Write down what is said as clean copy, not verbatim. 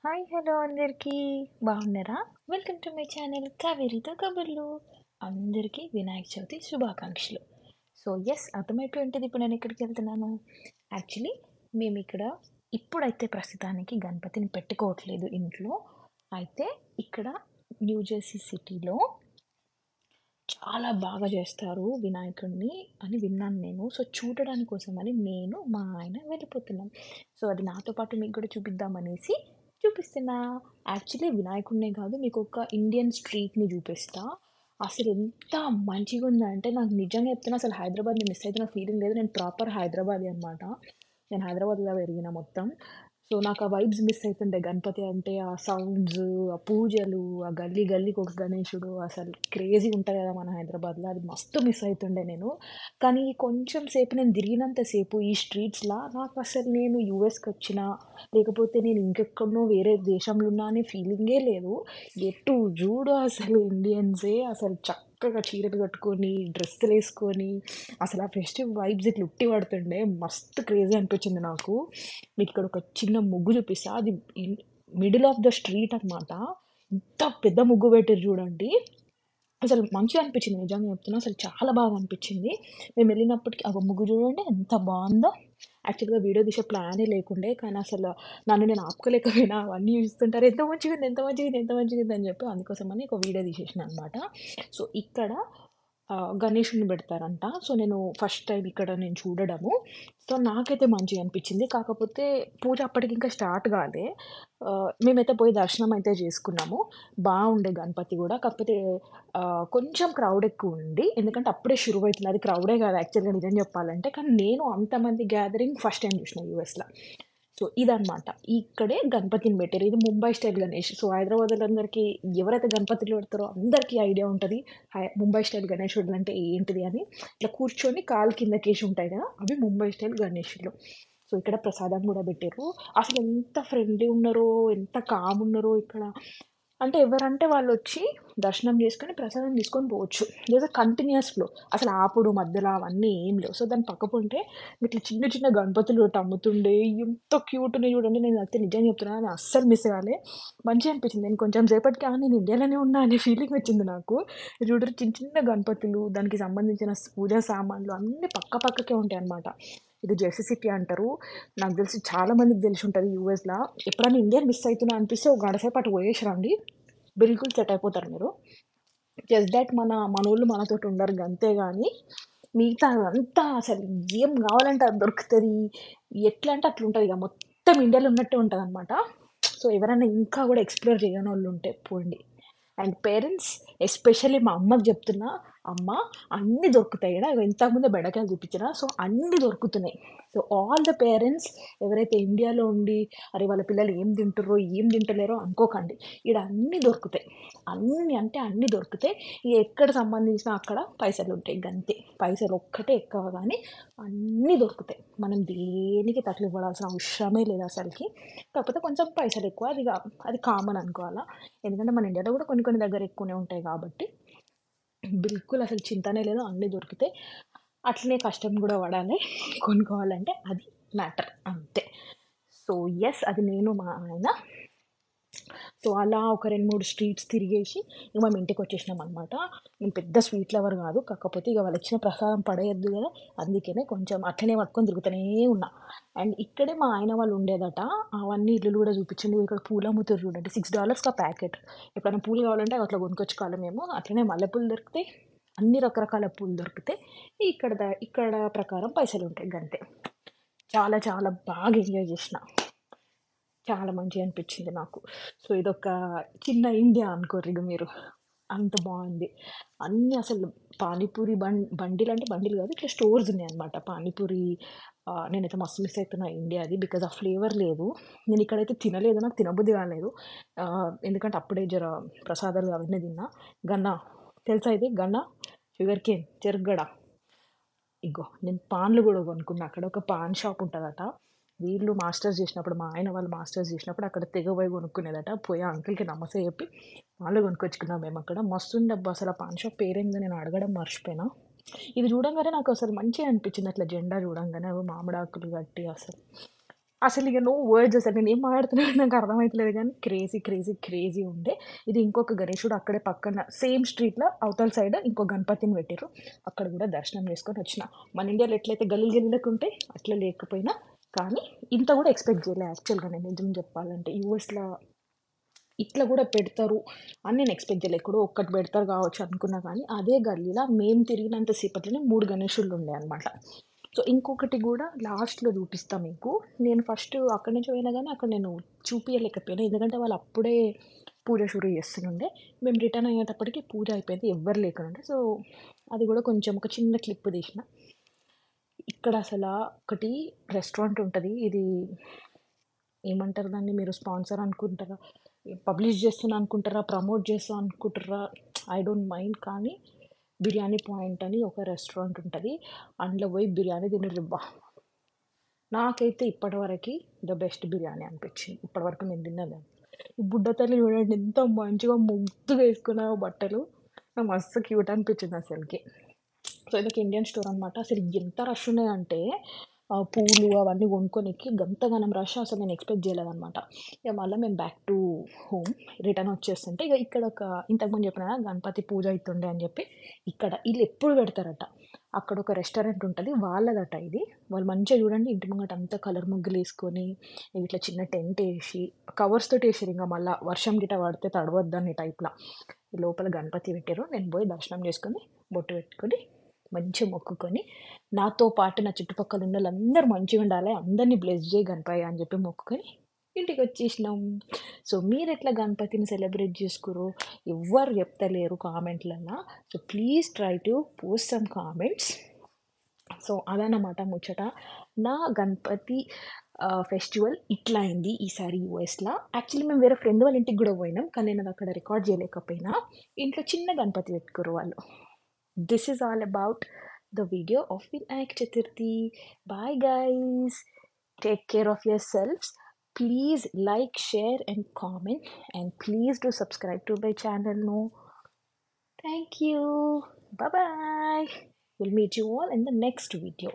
Hi hello అందరికీ బాగున్నారా? Welcome to my channel కావేరితో కబుర్లు. అందరికీ వినాయక చవితి శుభాకాంక్షలు. సో అర్థమైపోయి ఉంటుంది ఇప్పుడు నేను ఎక్కడికి వెళ్తున్నాను. యాక్చువల్లీ మేము ఇక్కడ ఇప్పుడైతే ప్రస్తుతానికి గణపతిని పెట్టుకోవట్లేదు ఇంట్లో. అయితే ఇక్కడ న్యూ జెర్సీ సిటీలో చాలా బాగా చేస్తారు వినాయకుడిని అని విన్నాను నేను. సో చూడడానికి కోసమని నేను మా ఆయన వెళ్ళిపోతున్నాం. సో అది నాతో పాటు మీకు కూడా చూపిద్దామనేసి చూపిస్తున్నా. యాక్చువల్లీ వినాయకుడినే కాదు మీకు ఒక ఇండియన్ స్ట్రీట్ని చూపిస్తా. అసలు ఎంత మంచిగా ఉందంటే నాకు నిజంగా చెప్తున్నా, అసలు హైదరాబాద్ని మిస్ అవుతున్న ఫీలింగ్ లేదు. నేను ప్రాపర్ హైదరాబాదీ అనమాట. నేను హైదరాబాద్లో పెరిగిన మొత్తం. సో నాకు ఆ వైబ్స్ మిస్ అవుతుండే. గణపతి అంటే ఆ సౌండ్స్, ఆ పూజలు, ఆ గల్లీ గల్లీకి ఒక గణేశుడు అసలు క్రేజీ ఉంటుంది కదా మన హైదరాబాద్లో. అది మస్తు మిస్ అవుతుండే నేను. కానీ కొంచెం సేపు నేను తిరిగినంత సేపు ఈ స్ట్రీట్స్లో నాకు అసలు నేను యూఎస్కి వచ్చిన, లేకపోతే నేను ఇంకెక్కడనో వేరే దేశంలో ఉన్నా అనే ఫీలింగే లేదు. ఎటు చూడు అసలు ఇండియన్సే అసలు చక్కగా చీరలు కట్టుకొని డ్రెస్సులు వేసుకొని అసలు ఆ ఫెస్టివ్ వైబ్స్ ఇట్లా ఉట్టి పడుతుండే. మస్తు క్రేజీ అనిపించింది నాకు. మీకు ఇక్కడ ఒక చిన్న ముగ్గు చూపిస్తా. అది మిడిల్ ఆఫ్ ద స్ట్రీట్ అనమాట. ఇంత పెద్ద ముగ్గు పెట్టారు చూడండి. అసలు మంచిగా అనిపించింది, నిజంగా చెప్తున్నా. అసలు చాలా బాగా అనిపించింది. మేము వెళ్ళినప్పటికీ ఆ ముగ్గు చూడండి ఎంత బాగుందో. యాక్చువల్గా వీడియో తీసే ప్లానే లేకుండే, కానీ అసలు నన్ను నేను ఆపుకోలేకపోయినా. అవన్నీ చూస్తుంటారు ఎంత మంచిగా ఉంది, ఎంత మంచిగా ఉంది, ఎంత మంచిగా ఉంది అని చెప్పి అందుకోసమని ఒక వీడియో తీసేసిన అనమాట. సో ఇక్కడ గణేషుని పెడతారంట. సో నేను ఫస్ట్ టైం ఇక్కడ నేను చూడడము. సో నాకైతే మంచిగా అనిపించింది. కాకపోతే పూజ అప్పటికి ఇంకా స్టార్ట్ కాలే. మేమైతే పోయి దర్శనం అయితే చేసుకున్నాము. బాగుండే గణపతి కూడా. కాకపోతే కొంచెం క్రౌడ్ ఎక్కువ ఉంది. ఎందుకంటే అప్పుడే షురు అవుతుంది. అది క్రౌడే కాదు యాక్చువల్గా నిజం చెప్పాలంటే. కానీ నేను అంతమంది గ్యాదరింగ్ ఫస్ట్ టైం చూసిన యూఎస్లో. సో ఇదనమాట. ఇక్కడే గణపతిని పెట్టారు. ఇది ముంబై స్టైల్ గణేష్. సో హైదరాబాద్‌లో ఎవరైతే గణపతులు పెడతారో అందరికీ ఐడియా ఉంటది. ముంబై స్టైల్ గణేశుడులు అంటే ఏంటిది అని. ఇట్లా కూర్చొని కాలు కిందకేసి ఉంటాయి కదా! అవి ముంబై స్టైల్ గణేషులు. సో ఇక్కడ ప్రసాదం కూడా పెట్టిర్రు. అసలు ఎంత ఫ్రెండ్లీ ఉన్నారో, ఎంత కామ్ ఉన్నారో ఇక్కడ. అంటే ఎవరంటే వాళ్ళొచ్చి దర్శనం చేసుకొని ప్రసాదం తీసుకొని పోవచ్చు. లేదా కంటిన్యూయస్ ఫ్లో. అసలు ఆపుడు మధ్యలో అవన్నీ ఏం లేవు. సో దాని పక్కపొంటే ఇట్లా చిన్న చిన్న గణపతులు ఒకటి అమ్ముతుండే. ఎంత క్యూట్ ఉన్నాయి చూడండి. నేను అయితే నిజంగా చెప్తున్నా, నేను అస్సలు మిస్ కాలే. మంచిగా అనిపించింది. నేను కొంచెం సేపటికి నేను ఇండియాలోనే ఉన్నా అనే ఫీలింగ్ వచ్చింది నాకు. చూడరు చిన్న చిన్న గణపతులు, దానికి సంబంధించిన పూజా సామాన్లు అన్నీ పక్క పక్కకే ఉంటాయి అన్నమాట. ఇది జెర్సీ సిటీ అంటారు. నాకు తెలిసి చాలా మందికి తెలిసి ఉంటుంది యూఎస్‌లో. ఎప్పుడైనా ఇండియా మిస్ అవుతున్నా అనిపిస్తే ఒక గంట సేపు అటు పోయేసి రండి. బిల్కుల్ సెట్ అయిపోతారు మీరు. జస్ట్ దట్ మనోళ్ళు మనతోటి ఉండరు గంతే గానీ, మిగతాదంతా అసలు ఏం గావాలంటే అది దొరుకుతది. ఎట్లా అంటే అట్లుంటది ఇగ. మొత్తం ఇండియాలో ఉన్నట్టే ఉంటదనమాట. సో, ఎవరైనా ఇంకా గూడా ఎక్స్‌ప్లోర్ చేయనోళ్ళుంటే పోండి. అండ్ పేరెంట్స్ ఎస్పెషల్లీ మా అమ్మకి చెప్తున్నా, అమ్మ అన్నీ దొరుకుతాయి ఈడ. ఇగో ఇంతకుముందే బెండకాయలు చూపించిన. సో, అన్నీ దొరుకుతున్నాయి. సో, ఆల్ ద పేరెంట్స్ ఎవరైతే ఇండియాలో ఉండి, అరే వాళ్ళ పిల్లలు ఏం తింటుర్రో, ఏం తింటలేరో అనుకోకండి. ఈడ అన్నీ దొరుకుతాయి. అన్నీ అంటే అన్నీ దొరుకుతాయి. ఇగ ఎక్కడ సంబంధించినా అక్కడ పైసలుంటాయి గంతే. పైసలు ఒక్కటే ఎక్కువ గానీ అన్నీ దొరుకుతాయి. మనం దేనికి తక్లీఫ్ పడాల్సిన అవసరమే లేదు అసలకి. కాకపోతే కొంచెం పైసలెక్కువ. అది కామన్ అనుకోవాలా. ఎందుకంటే మన ఇండియాలో కూడా కొన్ని కొన్ని దగ్గర ఎక్కువనే ఉంటాయి కాబట్టి బిల్కుల్ అసలు చింతనే లేదు. అన్నీ దొరుకుతాయి. అట్లనే కష్టం గూడా పడాలి కొనుక్కోవాలంటే. అది మ్యాటర్ అంతే. సో, అది నేను మా ఆయన. సో, అలా ఒక 2, 3 స్ట్రీట్స్ తిరిగేసి ఇగ మేము ఇంటికొచ్చేసినామనమాట. నేను పెద్ద స్వీట్ లవర్ గాదు. కాకపోతే ఇగ వాళ్ళిచ్చిన ప్రసాదం పడేయద్దు గదా! అందుకనే కొంచెం అట్లనే పట్టుకొని తిరుగుతూనే ఉన్నా. అండ్ ఇక్కడే మా ఆయన వాళ్ళు ఉండేదట. అవన్నీ ఇల్లులు గూడా చూపిచ్చిండు. ఇక్కడ పూలమ్ముతుర్రు చూడండి. $6కా ప్యాకెట్. ఎప్పుడైనా పూలు కావాలంటే అట్లా కొనుక్కొచ్చుకోవాలి మేము. అట్లనే మల్లెపూలు దొరుకుతాయి. అన్ని రకరకాల పూలు దొరుకుతాయి. ఇక్కడ ప్రకారం పైసలుంటాయి గంతే. చాలా చాలా బాగా ఎంజాయ్ జేసిన. చాలా మంచిగా అనిపించింది నాకు. సో, ఇదొక చిన్న ఇండియా అనుకోర్రిగ మీరు. అంత బావుంది. అన్నీ అసలు పానీపూరి బండిలంటే బండిలు కాదు. ఇట్లా స్టోర్స్ ఉన్నాయన్నమాట. పానీపూరి నేనైతే మస్తు మిస్ అయితున్నా ఇండియాది. బికాజ్ ఆ ఫ్లేవర్ లేదు. నేను ఇక్కడైతే తినలేదు. నాకు తినబుద్ధి కాలేదు. ఎందుకంటే అప్పుడే ప్రసాదాలు అవన్నీ తిన్నా. గన్నా తెలుసా ఇది గన్నా? Sugar cane, చెరుకుగడ. ఇగో నేను పాన్లు గూడా కొనుక్కున్నా. అక్కడ ఒక పాన్ షాప్ ఉంటదట. వీళ్ళు మాస్టర్స్ చేసినప్పుడు, మా ఆయన వాళ్ళు మాస్టర్స్ చేసినప్పుడు అక్కడ తెగ పోయి కొనుక్కునేదట. పోయి ఆ అంకుల్‌కి నమస్తే చెప్పి పాన్లు కొనుక్కొచ్చుకున్నాం మేమక్కడ. మస్తుండబ్బా! అసలు ఆ పాన్ షాప్ పేరేందో నేను అడగడం మర్చిపోయినా. ఇది చూడంగానే నాకసలు మంచిగా అనిపించింది. అట్లా జెండా చూడంగానే అవి మామిడాకులు కట్టి అసలు అసలు ఇక నో వర్డ్స్, అసలు నేను ఏం మాట్లాడుతున్నానో నాకు అర్థమైతలేదు కానీ క్రేజీ క్రేజీ క్రేజీ ఉండే. ఇది ఇంకొక గణేశుడు అక్కడే పక్కన సేమ్ స్ట్రీట్‌లో అవతల సైడ్ ఇంకో గణపతిని పెట్టిర్రు. అక్కడ కూడా దర్శనం చేసుకొని వచ్చిన. మన ఇండియాలో ఎట్లయితే గల్లీలు గల్లీలకు ఉంటాయి అట్లా లేకపోయినా, కానీ ఇంత కూడా ఎక్స్‌పెక్ట్ చేయలే యాక్చువల్‌గా నేను నిజం చెప్పాలంటే. యూఎస్‌లో ఇట్లా కూడా పెడతారు అని నేను ఎక్స్‌పెక్ట్ చేయలే. ఎక్కడో ఒక్కటి పెడతారు కావచ్చు అనుకున్నా కానీ, అదే గల్లీలో మేము తిరిగినంత సేపట్లోనే 3 గణేశుళ్ళు ఉండే అనమాట. సో, ఇంకొకటి గూడా లాస్ట్‌లో చూపిస్తా మీకు. నేను ఫస్ట్ అక్కడి నుంచి పోయినా గానీ, అక్కడ నేను చూపియలేకపోయినా. ఎందుకంటే, వాళ్ళు అప్పుడే పూజ షురూ చేస్తుండే. మేము రిటర్న్ అయ్యేటప్పటికి పూజ అయిపోయింది. ఎవ్వరు లేకుండే. సో, అది గూడా కొంచెం ఒక చిన్న క్లిప్ తీసిన. ఇక్కడ అసలా ఒకటి రెస్టారెంట్ ఉంటది. ఇది ఏమంటారు దాన్ని, మీరు స్పాన్సర్ అనుకుంటారా? పబ్లిష్ చేస్తున్నా అనుకుంటారా? ప్రమోట్ చేస్తా అనుకుంటారా? ఐ డోంట్ మైండ్, కానీ బిర్యానీ పాయింట్ అని ఒక రెస్టారెంట్ ఉంటది. అందులో పోయి బిర్యానీ తినుర్రిబ్బా! నాకైతే ఇప్పటివరకి ద బెస్ట్ బిర్యానీ అనిపించింది. ఇప్పటివరకు నేను తిన్నది. ఈ బుడ్డ తల్లి చూడండి ఎంత మంచిగా ముద్దుగా వేసుకున్నాయో బట్టలు. నాకు మస్తు క్యూట్ అనిపించింది అసలుకి. సో, ఇదొక ఇండియన్ స్టోర్ అనమాట. అసలు ఎంత రష్ ఉన్నాయంటే పూలు అవన్నీ కొనుక్కోనికి గంతగనం రష్ అసలు నేను ఎక్స్పెక్ట్ చేయలేదనమాట. ఇక మళ్ళీ మేము బ్యాక్ టు హోమ్ రిటర్న్ వచ్చేస్తుంటే, ఇక ఇక్కడ ఒక ఇంతకుముందు చెప్పిన కదా గణపతి పూజ అవుతుండే అని చెప్పి, ఇక్కడ వీళ్ళు ఎప్పుడు పెడతారట. అక్కడ ఒక రెస్టారెంట్ ఉంటుంది వాళ్ళదట ఇది. వాళ్ళు మంచిగా చూడండి ఇంటి ముంగట అంతా కలర్ ముగ్గులు వేసుకొని ఇట్లా చిన్న టెంట్ వేసి కవర్స్ తోటి వేసారు. ఇంకా మళ్ళీ వర్షం గిట పడితే తడవద్దని టైప్లో లోపల గణపతి పెట్టారు. నేను పోయి దర్శనం చేసుకొని బొట్టు పెట్టుకొని మంచిగా మొక్కుకొని, నాతో పాటు నా చుట్టుపక్కల ఉన్న వాళ్ళందరూ మంచిగా ఉండాలి, అందరినీ బ్లెస్ చేయి గణపయ్య అని చెప్పి మొక్కుకొని ఇంటికి వచ్చేసినాం. సో మీరు ఎట్లా గణపతిని సెలబ్రేట్ చేసుకుర్రు ఎవ్వరు చెప్తలేరు కామెంట్లల్లో. So please try to post some comments. So అదనమాట ముచ్చట. నా గణపతి ఫెస్టివల్ ఇట్లా అయింది ఈసారి యూఎస్లో. యాక్చువల్లీ మేము వేరే ఫ్రెండ్ వాళ్ళ ఇంటికి కూడా పోయినాం, కానీ నేను అది అక్కడ రికార్డ్ చేయలేకపోయినా. ఇంట్లో చిన్న గణపతి పెట్టుకుర్రు వాళ్ళు. This is all about the video of Vinayak Chaturthi. Bye guys. Take care of yourselves. Please like, share and comment, and please do subscribe to my channel. No. Thank you. Bye bye. We'll meet you all in the next video.